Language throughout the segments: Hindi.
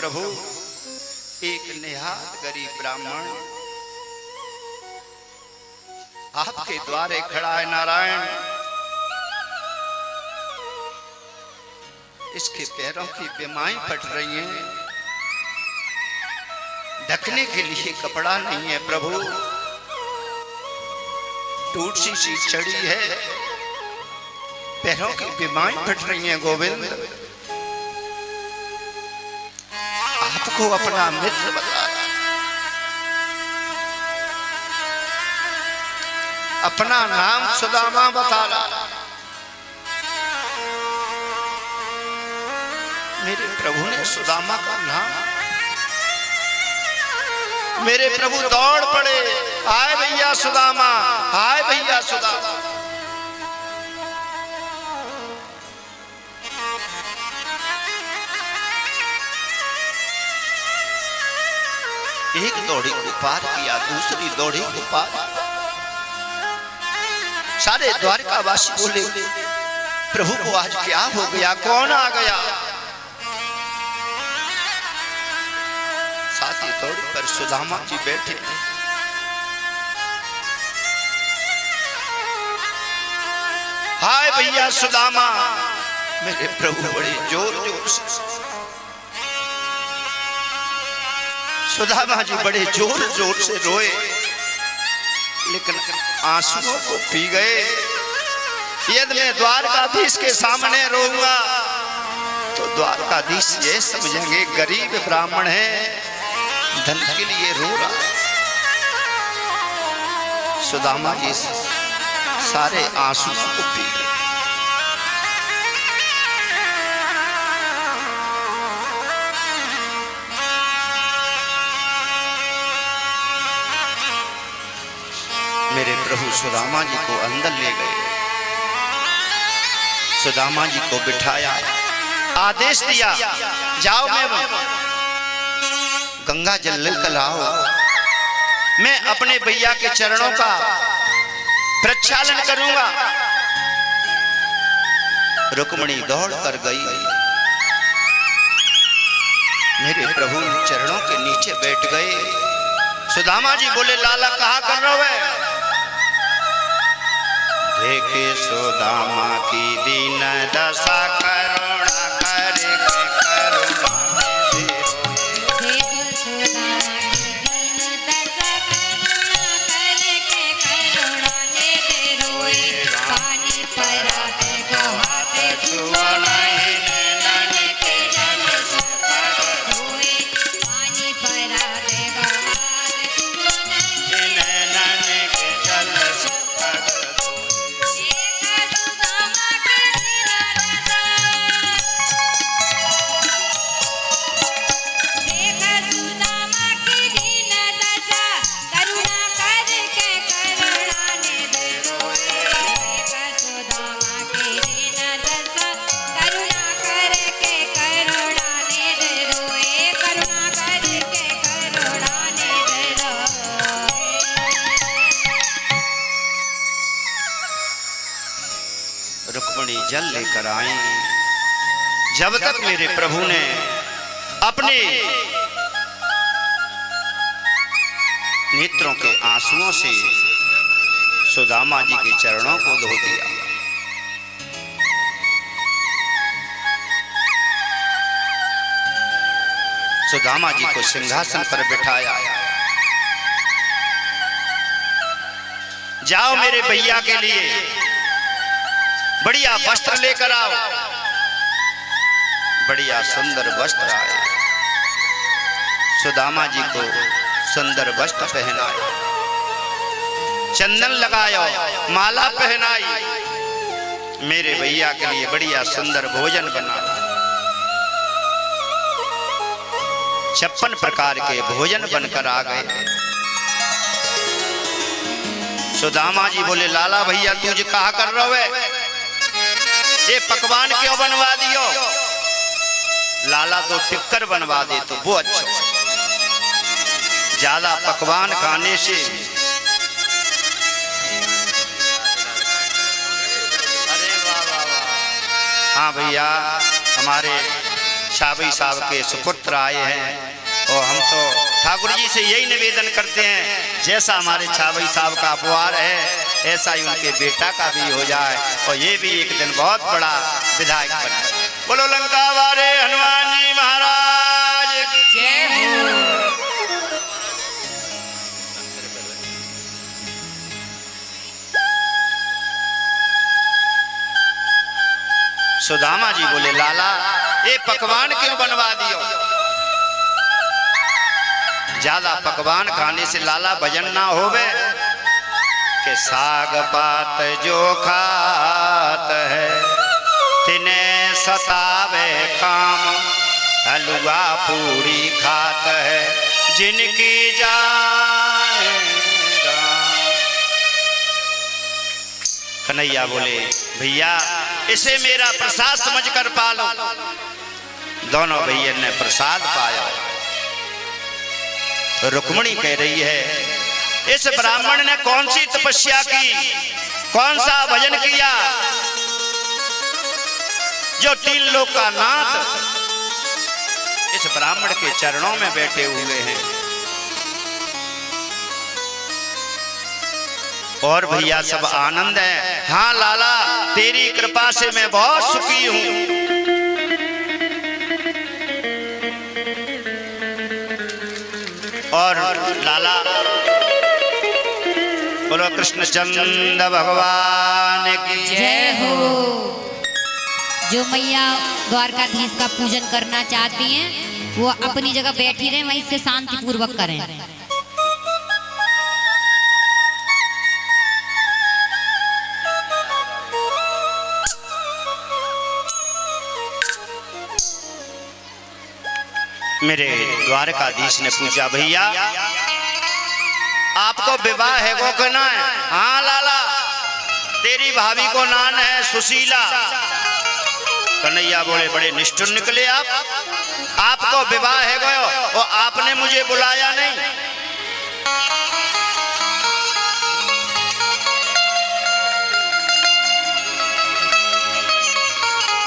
प्रभु एक निहात गरीब ब्राह्मण आपके द्वारे खड़ा है नारायण। इसके पैरों की बीमारी फट रही हैं, ढकने के लिए कपड़ा नहीं है प्रभु, टूट सी चढ़ी है, पैरों की बीमारी फट रही है। गोविंद आपको अपना मित्र बता, अपना नाम सुदामा बता रहा। मेरे प्रभु ने सुदामा का नाम, मेरे प्रभु दौड़ पड़े, आए भैया सुदामा, आए भैया सुदामा। एक दौड़ी को पार किया, दूसरी दौड़ी को पार। सारे द्वारकावासी बोले प्रभु को आज क्या हो गया, कौन आ गया। साथी दौड़ी पर सुदामा जी बैठे, हाय भैया सुदामा। मेरे प्रभु बड़े जोर जोर से, सुदामा जी बड़े जोर जोर से रोए, लेकिन आंसुओं को पी गए। यदि मैं द्वारकाधीश के सामने रोऊंगा तो द्वारकाधीश ये समझेंगे गरीब ब्राह्मण है, धन के लिए रो रहा। सुदामा जी सारे आंसुओं को पी गए। मेरे प्रभु सुदामा जी को अंदर ले गए, सुदामा जी को बिठाया, आदेश दिया जाओ मैं गंगा जल लेकर आओ, मैं अपने भैया के चरणों का प्रक्षालन करूंगा। रुक्मिणी दौड़ कर गई, मेरे प्रभु चरणों के नीचे बैठ गए। सुदामा जी बोले लाला कहाँ कर रहे हो। देखे सुदामा की दीन दशा, करुणा करके करुणा जल लेकर आए। जब तक मेरे प्रभु ने अपने नेत्रों के आंसुओं से सुदामा जी के चरणों को धो दिया। सुदामा जी को सिंहासन पर बिठाया, जाओ मेरे भैया के लिए बढ़िया वस्त्र लेकर आओ। बढ़िया सुंदर वस्त्र आए, सुदामा जी को सुंदर वस्त्र पहनाए, चंदन लगायो, माला पहनाई। मेरे भैया के लिए बढ़िया सुंदर भोजन बना, 56 प्रकार के भोजन बनकर आ गए। सुदामा जी बोले लाला भैया तुझे कहा कर रहे हो, ये पकवान क्यों बनवा दियो। लाला तो टिक्कर बनवा दे तो वो अच्छा, ज्यादा पकवान खाने से अरे वाह वाह वाह। हाँ भैया हमारे छाबई साहब के सुपुत्र आए हैं और हम तो ठाकुर जी से यही निवेदन करते हैं जैसा हमारे छाबई साहब का अपवार है ऐसा ही उनके बेटा का भी हो जाए और ये भी एक दिन बहुत बड़ा विधायक बने। बोलो लंका वाले हनुमान जी महाराज की जय हो। सुदामा जी बोले लाला ये पकवान क्यों बनवा दियो? ज्यादा पकवान खाने से लाला भजन ना होवे के साग पात जो खात है तिन्हें सतावे काम, हलवा पूरी खात है जिनकी जान राम। कन्हैया बोले भैया इसे मेरा प्रसाद समझकर पालो। दोनों भैया ने प्रसाद पाया। रुक्मणी कह रही है इस ब्राह्मण ने कौन सी तपस्या की, कौन सा भजन किया जो 3 लोक का नाथ इस ब्राह्मण के चरणों में बैठे हुए हैं। और भैया सब आनंद है। हाँ लाला तेरी कृपा से मैं बहुत सुखी हूं। और लाला बोलो कृष्णचंद्र भगवान की जय हो। जो मैया द्वारकाधीश का पूजन करना चाहती हैं वो अपनी जगह बैठी रहे, वहीं से शांति पूर्वक करें। मेरे द्वारकाधीश ने पूछा भैया आपको विवाह है वो कहना है? हाँ लाला तेरी भाभी को नाम है सुशीला। कन्हैया बोले बड़े निष्ठुर निकले आप, आपको विवाह है वो और आपने मुझे बुलाया नहीं।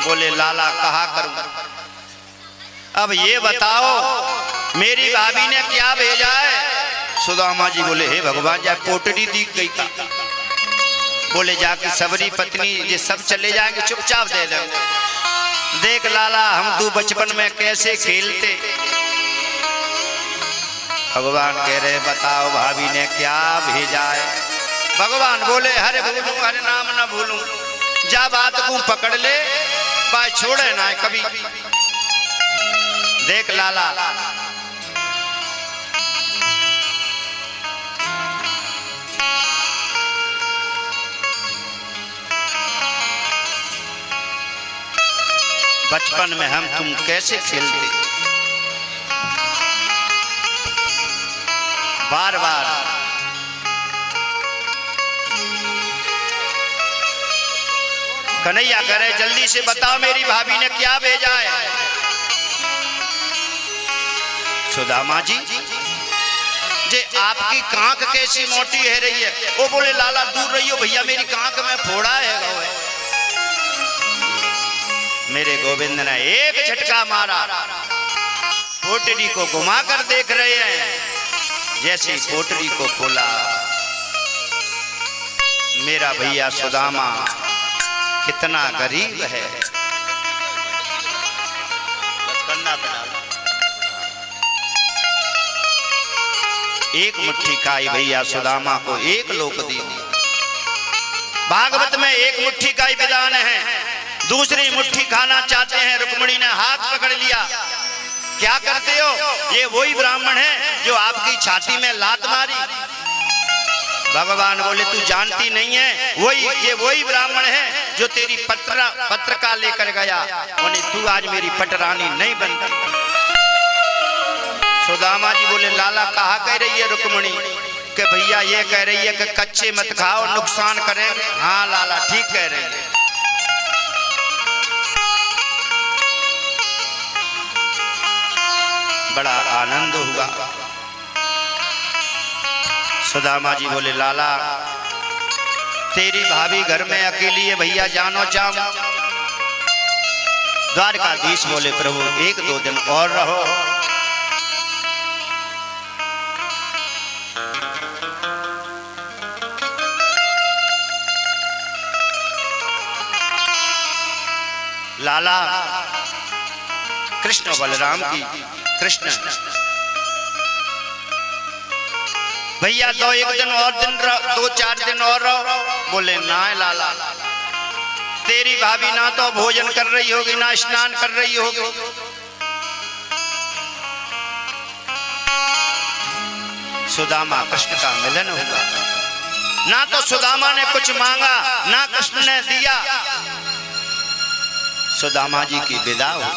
बोले लाला कहा करूं। अब ये बताओ मेरी भाभी ने क्या भेजा है? सुदामा जी बोले हे भगवान जा पोटरी दी गई का। बोले जाके सबरी पत्नी ये सब चले जाएंगे चुपचाप दे दो। देख लाला हम तू बचपन में कैसे खेलते। भगवान कह रहे बताओ भाभी ने क्या भेजा है? भगवान बोले हरे भूलूं हरे नाम ना भूलूं, जा बात को पकड़ ले बाय छोड़े ना कभी। देख लाला बचपन में हम तुम कैसे खेलते, बार बार कन्हैया कह रहे जल्दी से बताओ मेरी भाभी ने क्या भेजा है? सुदामा जी जे आपकी कांख कैसी मोटी है रही है? वो बोले लाला दूर रहियो भैया मेरी कांख में फोड़ा है। मेरे गोविंद ने एक झटका मारा, पोटली को घुमा कर देख रहे हैं। जैसे पोटली को खोला मेरा भैया सुदामा कितना गरीब है। एक मुट्ठी खाई भैया सुदामा को 1 लोक दी। भागवत में एक मुट्ठी का ही विधान है, दूसरी मुट्ठी खाना चाहते हैं। रुक्मणी ने हाथ पकड़ लिया, क्या करते हो? ये वही ब्राह्मण है जो आपकी छाती में लात मारी। भगवान बोले तू जानती नहीं है, ये वही ब्राह्मण है जो तेरी पत्रिका लेकर गया। बोले तू आज मेरी पटरानी नहीं बनती। सुदामा जी बोले लाला कहा कह रही है रुक्मणी? कि भैया ये कह रही है कि कच्चे मत खाओ नुकसान करेंगे। हाँ लाला ठीक कह रही है। बड़ा आनंद हुआ। सुदामा जी बोले लाला तेरी भाभी घर में अकेली है भैया जानो चाहूं। द्वारकाधीश बोले प्रभु 1-2 दिन और रहो। लाला कृष्ण बलराम की कृष्ण भैया 2-1 दिन और 2-4 दिन और रहो। बोले ना लाला, तेरी भाभी ना तो भोजन कर रही होगी ना स्नान कर रही होगी। सुदामा कृष्ण का मिलन होगा। ना तो सुदामा ने कुछ मांगा ना कृष्ण ने दिया। सुदामा जी की विदा हो।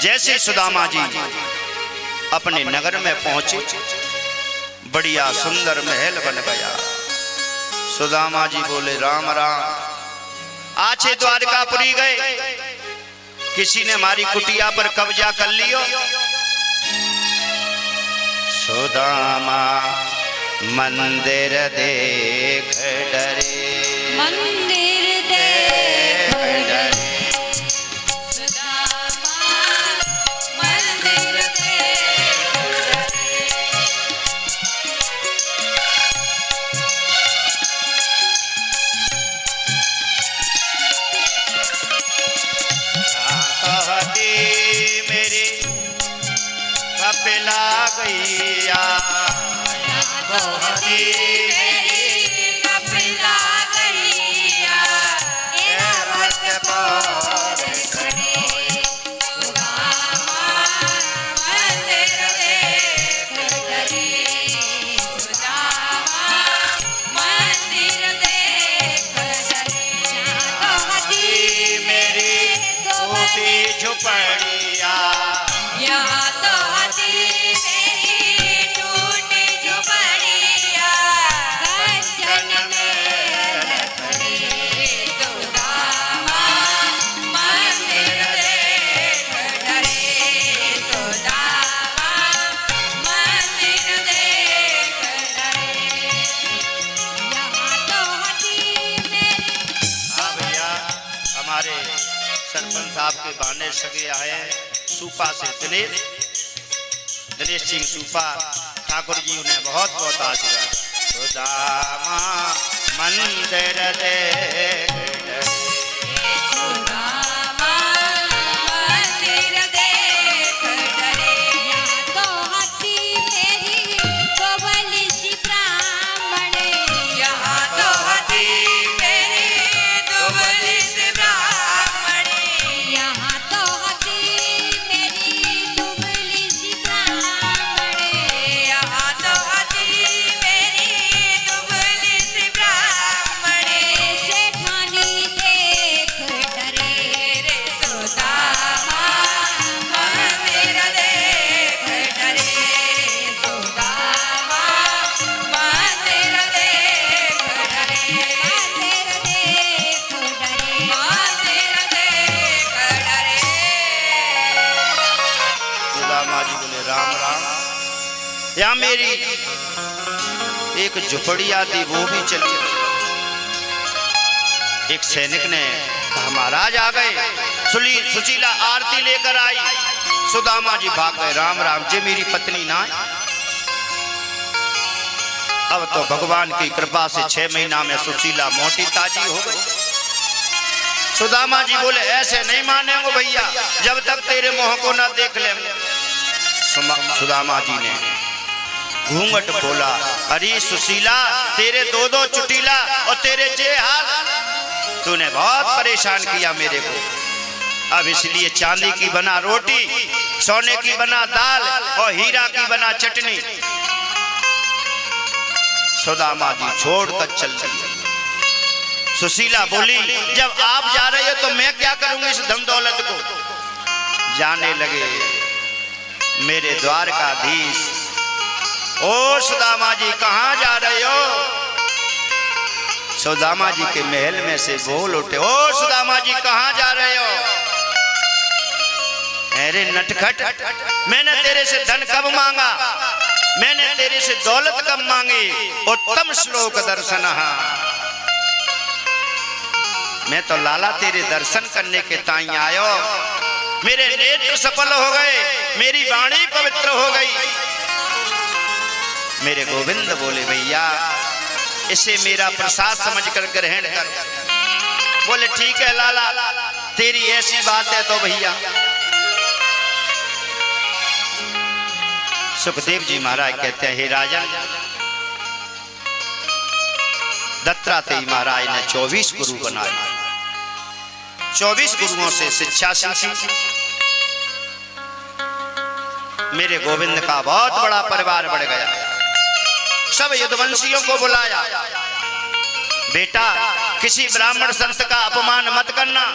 जैसे सुदामा जी अपने नगर में पहुंचे, बढ़िया सुंदर महल बन गया। सुदामा जी बोले राम राम। आछे द्वारकापुरी गए, किसी ने हमारी कुटिया पर कब्जा कर लियो। सुदामा मंदिर देख डरे, मंदिर देख डरे, कपिला गैया झुपड़िया यहाँ तो हदी मेरी टूटी झुपड़िया, कंचन में खड़ी सुदामा मंदिर देख डरे, सुदामा मंदिर देख डरे। यहाँ तो हदी मेरी। हाँ भैया, हमारे सरपंच साहब के बाने सगे आए सूपा से दिनेश सिंह सूपा ठाकुर जी, उन्हें बहुत बहुत आशीर्वाद। सुदामा मंदिर देख डरे, सुदामा मंदिर देख डरे। यहाँ तो हदी मेरी गोवली सी ब्राह्मण, यहाँ तो हदी मेरी गोवली सी ब्राह्मण, यहाँ तो हदी मेरी दुबली सी ब्राह्मण, यहाँ तो हदी मेरी दुबली सी ब्राह्मण। सेठानी देख डरे रे, सुदामा मंदिर देख डरे, सुदामा मंदिर देख डरे, मंदिर देख डरे, मंदिर देख डरे। सुदामा जी बोले राम राम। यहाँ मेरी एक झुपड़िया थी, वो भी चली गई। एक सैनिक ने कहा महाराज आ गए। सुशीला आरती लेकर आई। सुदामा जी भाग गए। राम राम जी, मेरी पत्नी ना आई। अब तो भगवान की कृपा से 6 महीना में सुशीला मोटी ताजी हो गई। सुदामा जी बोले ऐसे नहीं मानेंगे भैया जब तक तेरे मुंह को ना देख लेंगे। सुदामा जी ने घूंघट खोला। अरे सुशीला, तेरे 2-2 चुटीला और तेरे जे हाल, तूने बहुत परेशान किया मेरे को। अब इसलिए चांदी की बना रोटी, सोने की बना दाल और हीरा की बना चटनी। सुदामा जी छोड़कर चल दी। सुशीला बोली जब आप जा रहे हो तो मैं क्या करूंगी इस धन दौलत को। जाने लगे मेरे द्वारकाधीश। ओ सुदामा जी कहाँ जा रहे हो? सुदामा जी के महल में से बोल उठे, ओ सुदामा जी कहाँ जा रहे हो? अरे नटखट, मैंने तेरे से धन कब मांगा? मैंने तेरे से दौलत कब मांगी? उत्तम श्लोक दर्शन। मैं तो लाला तेरे दर्शन करने के ताई आयो, मेरे नेत्र सफल हो गए, मेरी वाणी पवित्र हो गई। मेरे गोविंद बोले भैया इसे मेरा प्रसाद समझकर ग्रहण कर। बोले ठीक है लाला, तेरी ऐसी बात है तो भैया। सुखदेव जी महाराज कहते हैं, हे राजन, दत्तात्रेय महाराज ने 24 गुरु बनाए, 24 गुरुओं से शिक्षा सीखी। मेरे गोविंद का बहुत बड़ा परिवार बढ़ गया, सब यदुवंशियों को बुलाया। बेटा किसी ब्राह्मण संत का अपमान मत करना।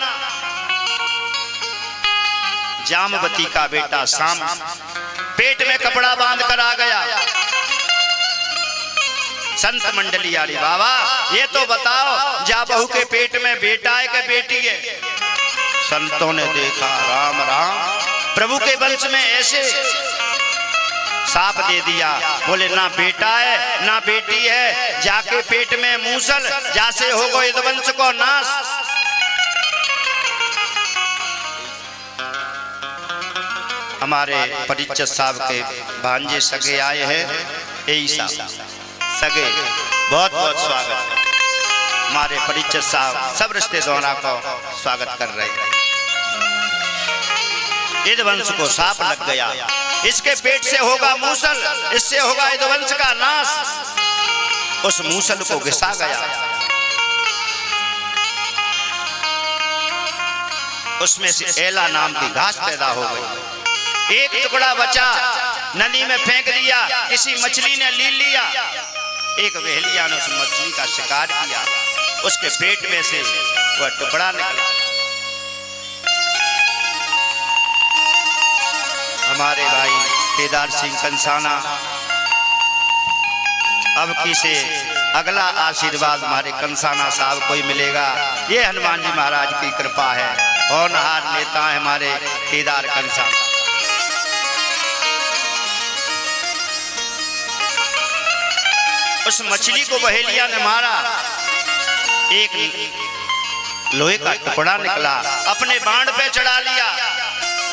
जामवती का बेटा शाम पेट में कपड़ा बांध कर आ गया। संत मंडली आली, बाबा ये तो बताओ जा बहू के पेट में बेटा है कि बेटी है? संतों ने देखा, राम राम, प्रभु के वंश में ऐसे साप दे दिया। बोले ना बेटा है ना बेटी है, जाके पेट में मूसल, जासे हो गो यदुवंश को नाश। हमारे परिचय साहब के भांजे सगे आए हैं, यही सगे, बहुत बहुत स्वागत। हमारे परिचय साहब सब रिश्तेदारों को स्वागत कर रहे हैं। यदुवंश को साप लग गया, इसके पेट से होगा मूसल, इससे होगा यदुवंश का नाश। उस मूसल को घिसा गया, उसमें से एला नाम की घास पैदा हो गई। एक टुकड़ा बचा, नदी में फेंक दिया, किसी मछली ने ले लिया। एक वेहलिया ने उस मछली का शिकार किया, उसके पेट में से वह टुकड़ा निकला। हमारे भाई केदार सिंह कंसाना, अब की से अगला आशीर्वाद हमारे कंसाना साहब को ही मिलेगा। ये हनुमान जी महाराज की कृपा है। होनहार नेता है हमारे केदार कंसाना। उस मछली को बहेलिया ने मारा, एक लोहे का टुकड़ा निकला, अपने बाण पे चढ़ा लिया।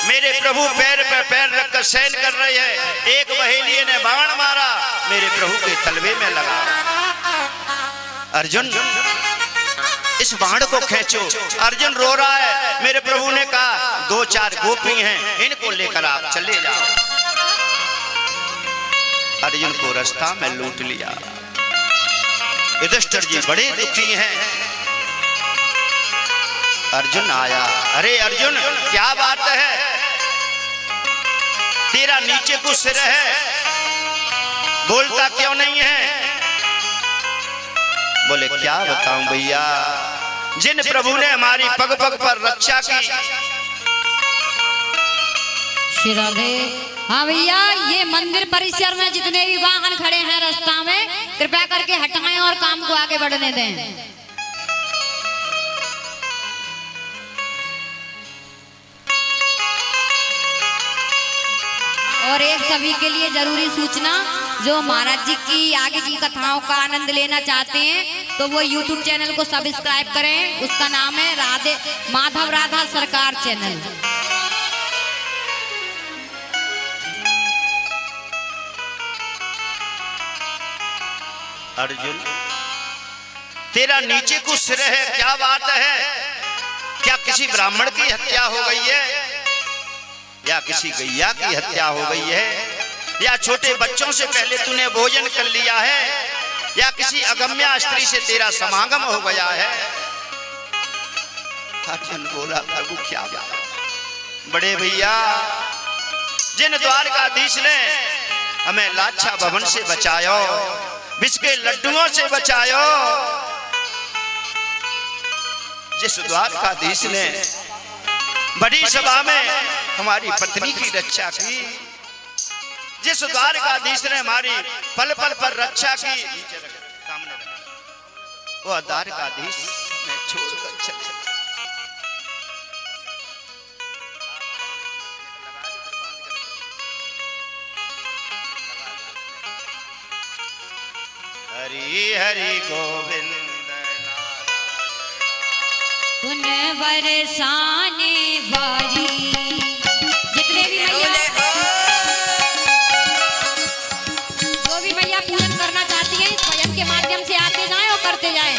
मेरे प्रभु पैर पे पैर रखकर शयन कर रहे हैं। एक बहेलिये ने बाण मारा, मेरे प्रभु के तलवे में लगा। अर्जुन इस बाण को खींचो। अर्जुन रो रहा है। मेरे प्रभु ने कहा 2-4 गोपी हैं, इनको लेकर आप चले जाओ। अर्जुन को रास्ता में लूट लिया। युधिष्ठिर जी बड़े दुखी हैं। अर्जुन आया, अरे अर्जुन क्या बात है, तेरा नीचे को सिर है, बोलता क्यों नहीं है? बोले क्या बताऊं भैया, जिन प्रभु ने हमारी पग पग पर रक्षा की। श्री राधे। हाँ भैया, ये मंदिर परिसर में जितने भी वाहन खड़े हैं रास्ता में, कृपया करके हटाएं और काम को आगे बढ़ने दें। और एक सभी के लिए जरूरी सूचना, जो महाराज जी की आगे की कथाओं का आनंद लेना चाहते हैं तो वो YouTube चैनल को सब्सक्राइब करें। उसका नाम है राधे माधव राधा सरकार चैनल। अर्जुन तेरा नीचे को सिर है, क्या बात है? क्या किसी ब्राह्मण की हत्या हो गई है, या किसी गैया की हत्या हो गई है, या छोटे बच्चों से पहले तूने भोजन कर लिया है, या किसी अगम्या स्त्री से तेरा समागम हो गया है? अर्जुन बोला प्रभु क्या बात। बड़े भैया, जिन द्वारकाधीश ने हमें लाछा भवन से बचायो, विष के लड्डुओं से बचायो, जिस द्वारकाधीश ने बड़ी सभा में हमारी पत्नी की रक्षा की, जिस द्वारकाधीश ने हमारी पल पल पर रक्षा की, वो द्वारकाधीश ने छोड़कर चले। हरि हरि गोविंद सुन बरसाने वाली। जितने भी मैया जो भी मैया पूजन करना चाहती है इस भजन के माध्यम से आते जाएं और करते जाएं।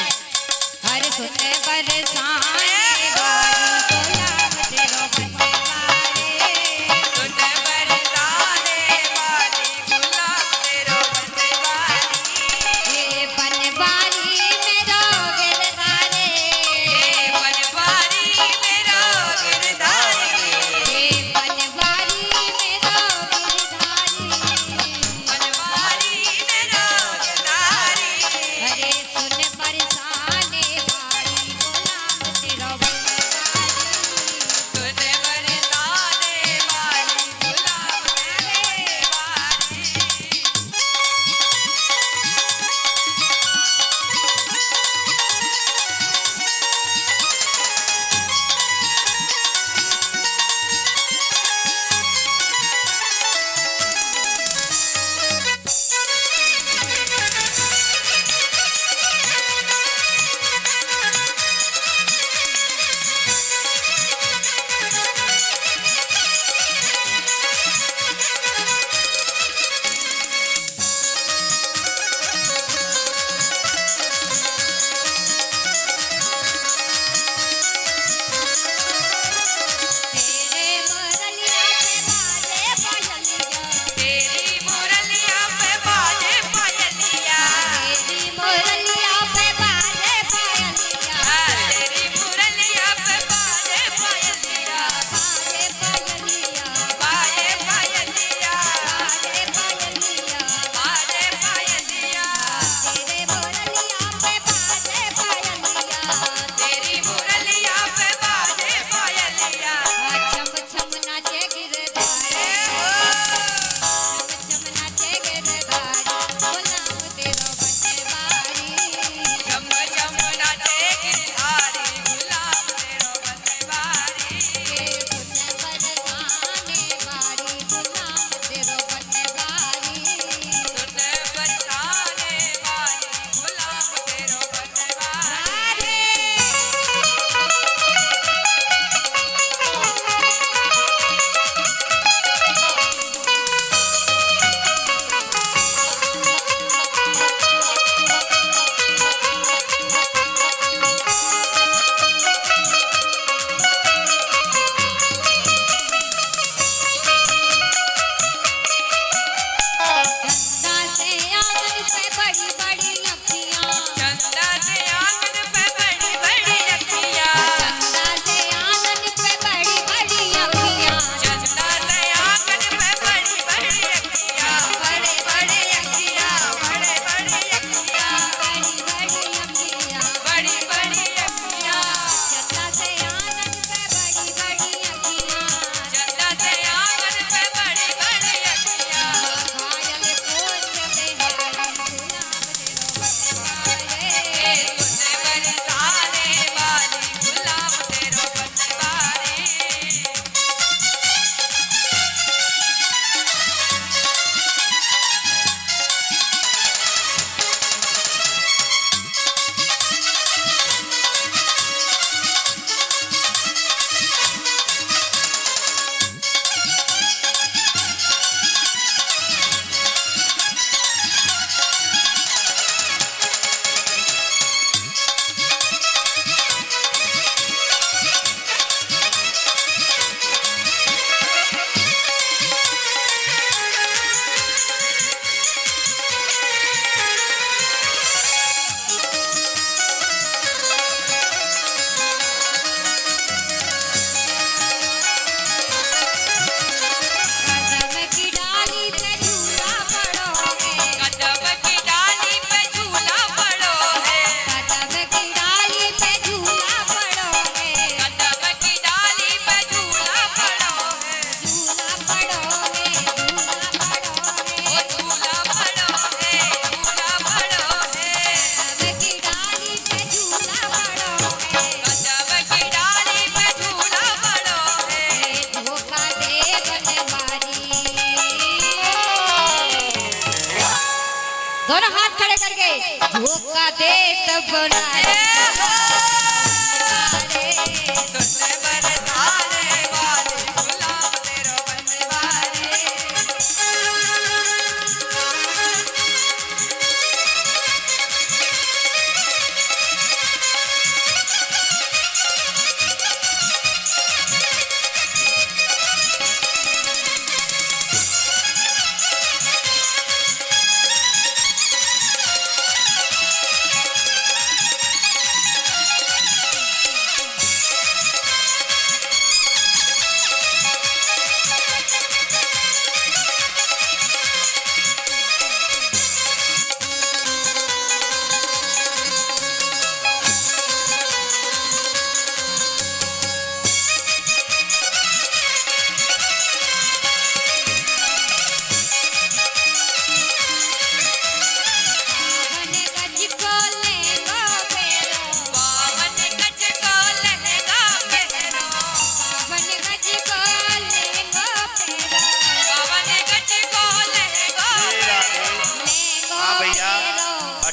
हरे सुन बरसाने दोनों हाथ खड़े करके धोखा दे तब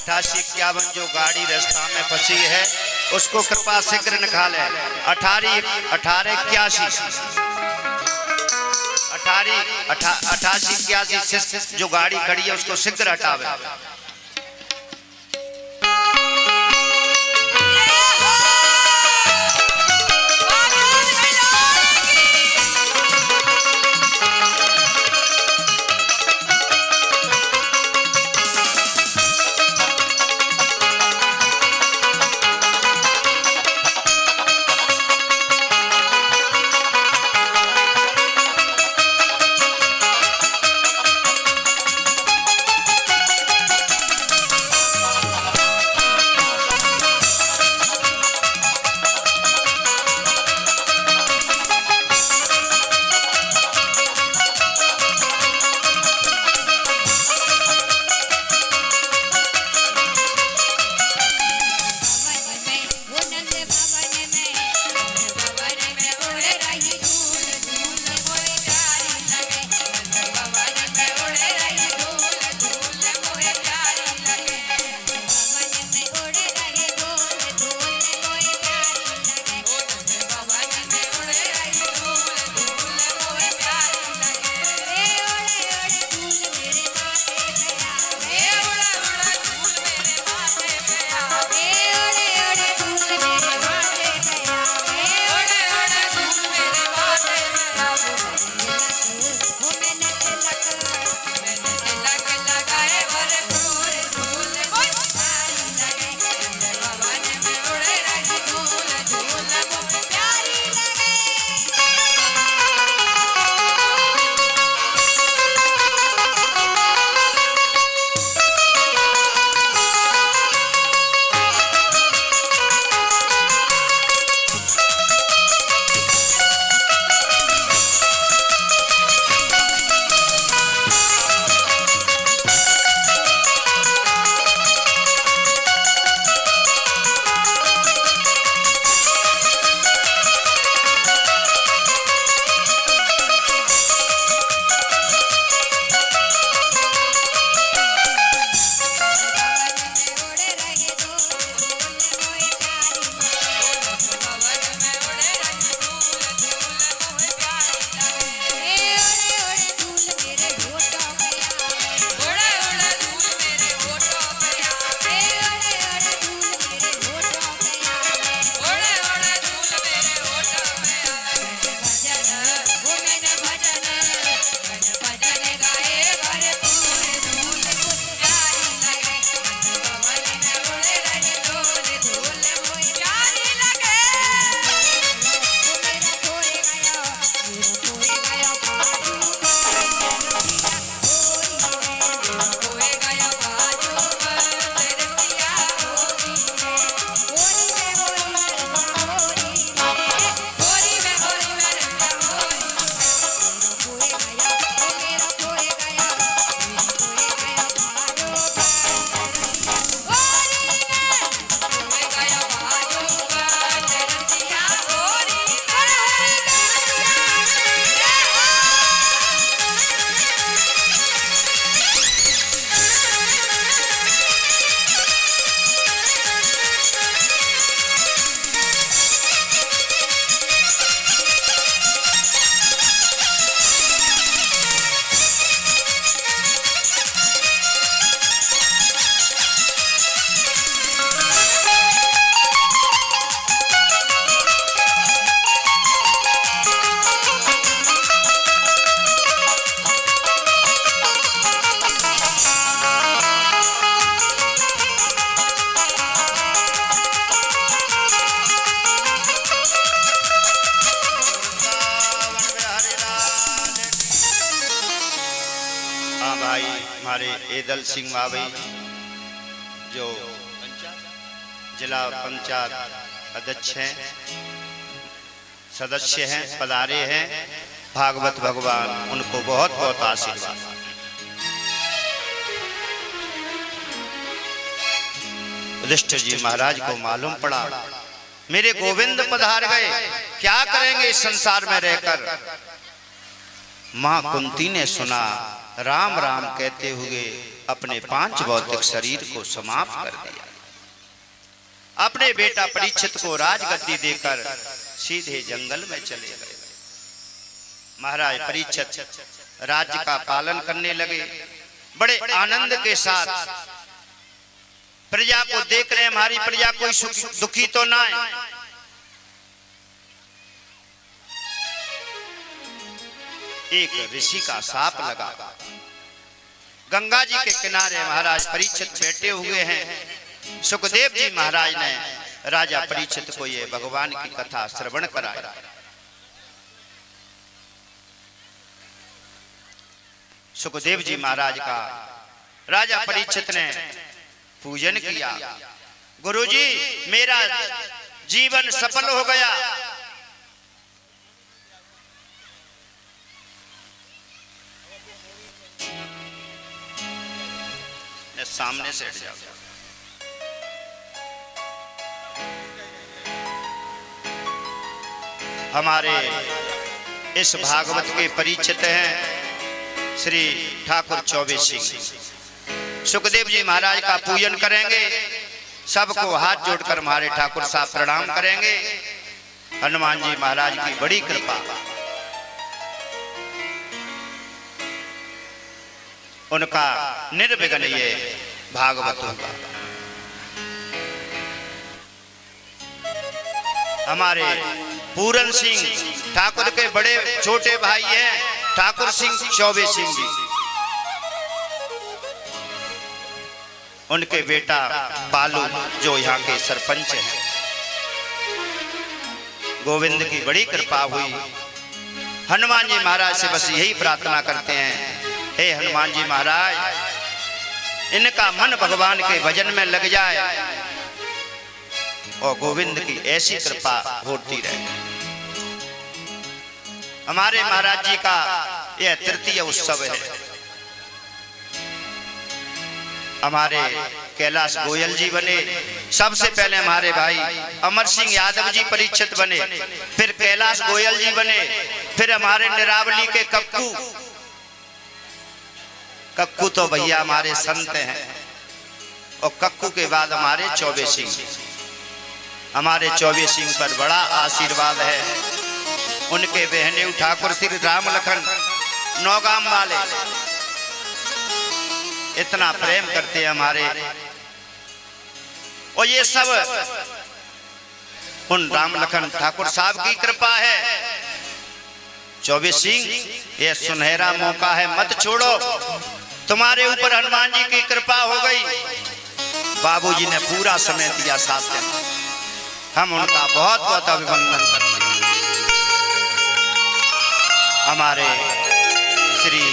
88 51 जो गाड़ी रास्ता में फंसी है उसको कृपा शीघ्र निकाले। 88 81 जो गाड़ी खड़ी है उसको शीघ्र हटावे। हमारे एदल सिंह मावी जो जिला पंचायत अध्यक्ष हैं, सदस्य हैं, पधारे हैं, भागवत भगवान उनको बहुत बहुत आशीर्वाद। युधिष्ठिर जी महाराज को मालूम पड़ा मेरे गोविंद पधार गए, क्या करेंगे इस संसार में रहकर। मां कुंती ने सुना, राम राम कहते हुए अपने 5 भौतिक शरीर को समाप्त कर दिया। अपने बेटा परीक्षित को राजगद्दी देकर सीधे जंगल में चले गए। महाराज परीक्षित राज्य का पालन करने लगे, बड़े आनंद के साथ। प्रजा को देख रहे, हमारी प्रजा कोई दुखी तो ना है। एक ऋषि का साप लगा। गंगा जी के किनारे महाराज परीक्षित बैठे हुए हैं। सुखदेव जी महाराज ने राजा परीक्षित को ये भगवान की कथा श्रवण कराया। सुखदेव जी महाराज का राजा परीक्षित ने पूजन किया। गुरुजी मेरा जीवन सफल हो गया। सामने से हट जाओ। हमारे इस भागवत के परिचित हैं श्री ठाकुर चौबे सिंह। सुखदेव जी महाराज का पूजन करेंगे, सबको हाथ जोड़कर हमारे ठाकुर साहब प्रणाम करेंगे। हनुमान जी महाराज की बड़ी कृपा, उनका निर्विघ्न ये भागवत होगा। हमारे पूरन सिंह ठाकुर के बड़े छोटे भाई हैं, ठाकुर सिंह चौबे सिंह जी। उनके बेटा बालू जो यहाँ के सरपंच हैं। गोविंद की बड़ी कृपा हुई। हनुमान जी महाराज से बस यही प्रार्थना करते हैं, हे हनुमान जी महाराज इनका मन भगवान के भजन में लग जाए और गोविंद की ऐसी कृपा होती रहे। हमारे महाराज जी का यह तृतीय उत्सव है। हमारे कैलाश गोयल जी बने, सबसे पहले हमारे भाई अमर सिंह यादव जी परीक्षित बने, फिर कैलाश गोयल जी बने, फिर हमारे निरावली के कक्कू तो भैया हमारे संत हैं, और कक्कू के बाद हमारे चौबे सिंह। हमारे चौबे सिंह पर बड़ा आशीर्वाद है। उनके बहने ठाकुर श्री राम लखन नौगाम वाले इतना प्रेम करते हैं हमारे, और ये सब उन राम लखन ठाकुर साहब की कृपा है। चौबे सिंह ये सुनहरा मौका है, मत छोड़ो। तुम्हारे ऊपर हनुमान जी की कृपा हो गई। बाबूजी ने पूरा समय दिया साथ देने, हम उनका बहुत बहुत अभिनंदन करते हैं। हमारे श्री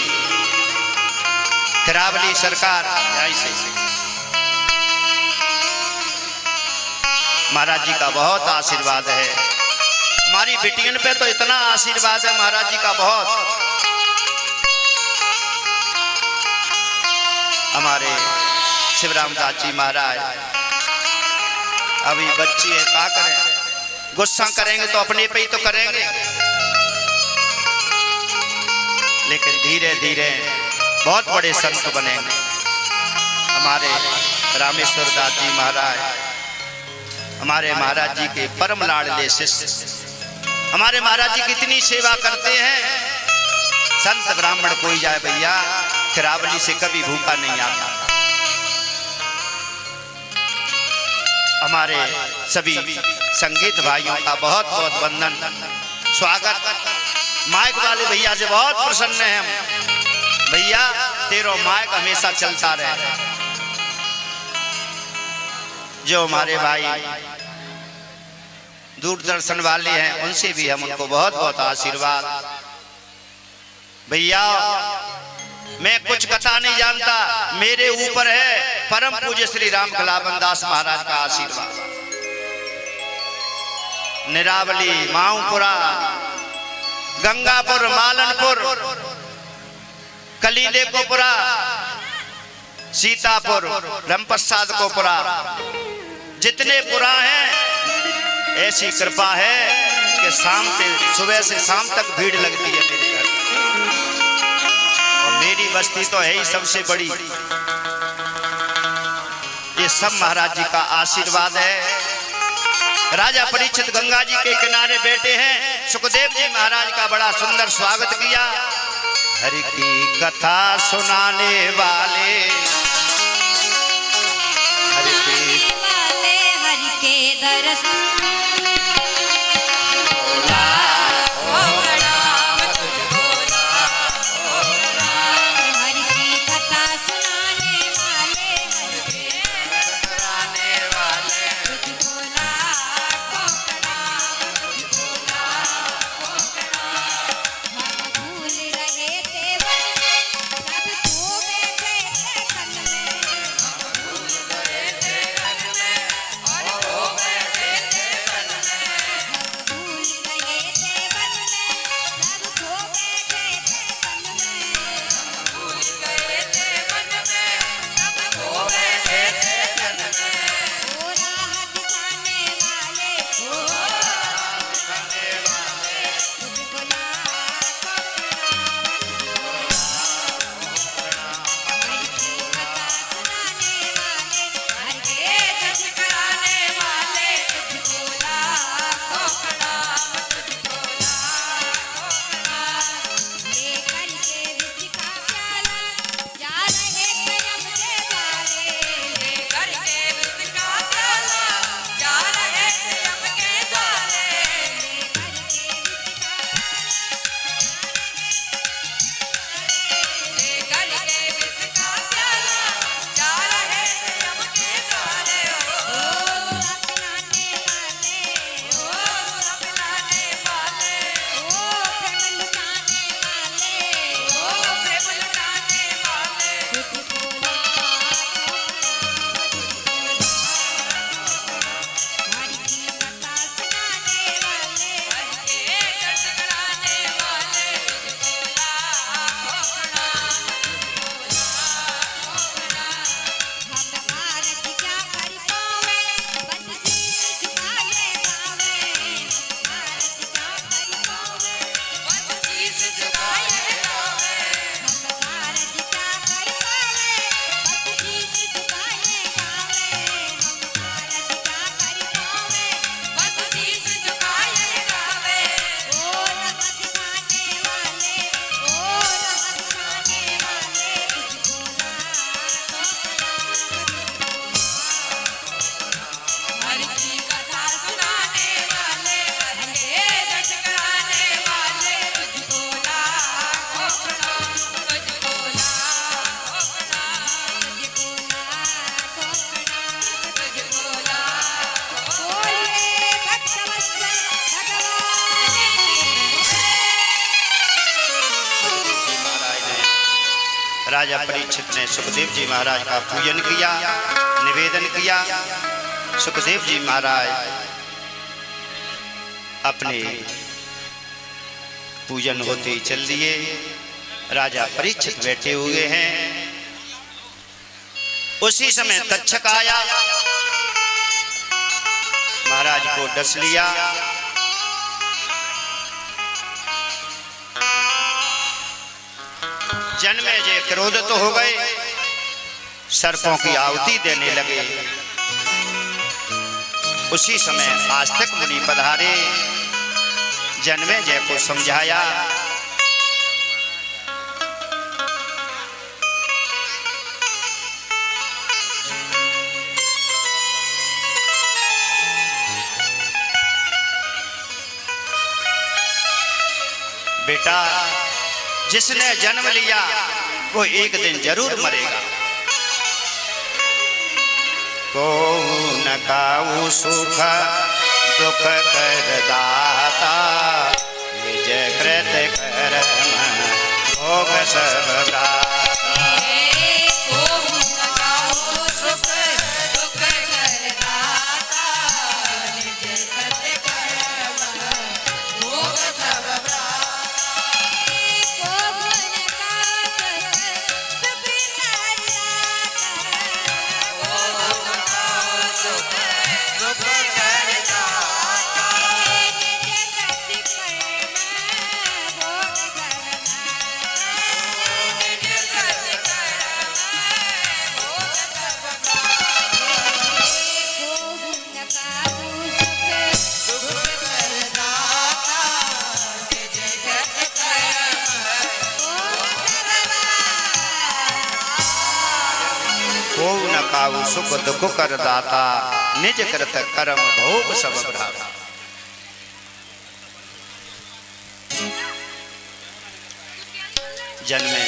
तिरावली सरकार महाराज जी का बहुत आशीर्वाद है। हमारी बिटियन पे तो इतना आशीर्वाद है महाराज जी का बहुत। हमारे शिवराम दास जी महाराज अभी बच्ची है, क्या करें, गुस्सा करेंगे तो अपने पे ही तो करेंगे, लेकिन धीरे धीरे बहुत बड़े संत बनेंगे। हमारे रामेश्वर दास जी महाराज हमारे महाराज जी के परम लाडले शिष्य, हमारे महाराज जी कितनी सेवा करते हैं। संत ब्राह्मण कोई जाए भैया, तिरावली से कभी भूखा नहीं आता। हमारे सभी संगीत भाइयों का बहुत बहुत वंदन, स्वागत। माइक वाले भैया से बहुत प्रसन्न हैं हम। भैया तेरो माइक हमेशा चलता रहे। जो हमारे भाई दूरदर्शन वाले हैं उनसे भी हम उनको बहुत बहुत आशीर्वाद। भैया मैं कुछ कथा नहीं जानता, मेरे ऊपर है परम पूज्य श्री राम कलावन दास महाराज का आशीर्वाद। निरावली, माऊपुरा, गंगापुर, मालनपुर, कलीले कोपुरा, सीतापुर, रामप्रसाद कोपुरा, जितने पुरा हैं, ऐसी कृपा है कि शाम से सुबह से शाम तक भीड़ लगती है मेरे घर। और मेरी बस्ती तो है ही सबसे बड़ी। ये सब महाराज जी का आशीर्वाद है। राजा परीक्षित गंगा जी के किनारे बैठे हैं। सुखदेव जी महाराज का बड़ा सुंदर स्वागत किया। हरि की कथा सुनाने वाले, हरि के दरस राजा परीक्षित ने सुखदेव जी महाराज का पूजन किया, निवेदन किया। सुखदेव जी महाराज अपने पूजन होते ही चल दिए। राजा परीक्षित बैठे हुए हैं। उसी समय तक्षक आया, महाराज को डस लिया। जन्मेजय क्रोधित हो गए, सर्पों की आहुति देने लगे। उसी समय आस्तिक मुनि पधारे, जन्मेजय को समझाया। बेटा, जिसने जन्म लिया वो एक दिन जरूर मरेगा। को न काऊ सुख दुख कर दाता, निज कृत कर्म भोग सब भ्राता। ताऊ सुख दुख कर दाता निज करत कर्म भोग सब भ्राता। जन्मे